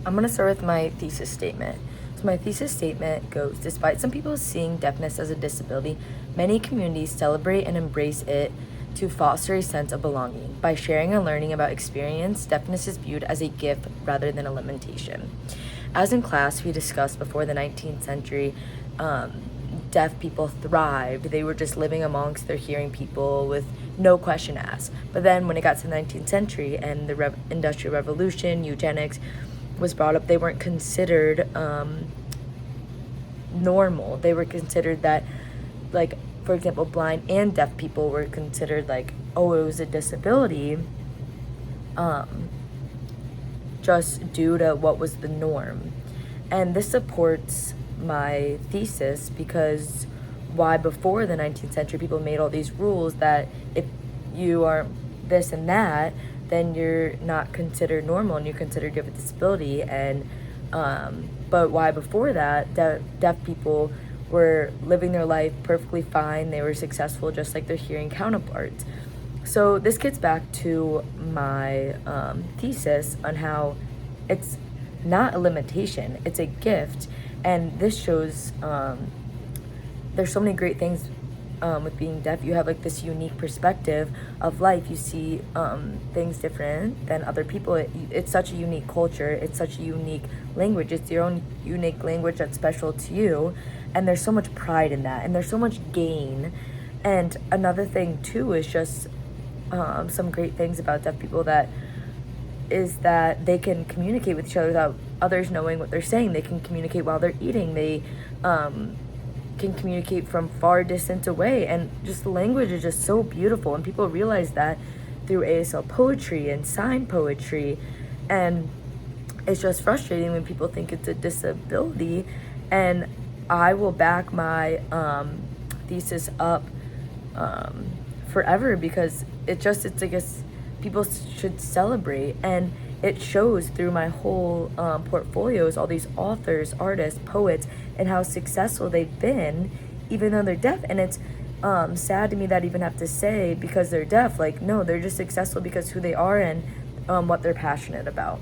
I'm going to start with my thesis statement. So, my thesis statement goes: despite some people seeing deafness as a disability, many communities celebrate and embrace it to foster a sense of belonging. By sharing and learning about experience, deafness is viewed as a gift rather than a limitation. As in class, we discussed before the 19th century, deaf people thrived. They were just living amongst their hearing people with no question asked. But then when it got to the 19th century and the Industrial Revolution, eugenics was brought up, they weren't considered normal. They were considered that, like, for example, blind and deaf people were considered like, oh, it was a disability, just due to what was the norm. And this supports my thesis because why before the 19th century people made all these rules that if you are this and that, then you're not considered normal and you're considered you have a disability. And but why before that, deaf people were living their life perfectly fine. They were successful just like their hearing counterparts. So this gets back to my thesis on how it's not a limitation, it's a gift. And this shows there's so many great things with being deaf. You have like this unique perspective of life. You see things different than other people. It's such a unique culture. It's such a unique language. It's your own unique language that's special to you. And there's so much pride in that. And there's so much gain. And another thing too is just some great things about deaf people that they can communicate with each other without others knowing what they're saying. They can communicate while they're eating. They can communicate from far distance away, and just the language is just so beautiful, and people realize that through ASL poetry and sign poetry. And it's just frustrating when people think it's a disability. And I will back my thesis up forever, because it's like people should celebrate. And it shows through my whole portfolios, all these authors, artists, poets, and how successful they've been, even though they're deaf. And it's sad to me that I even have to say because they're deaf. Like, no, they're just successful because who they are and what they're passionate about.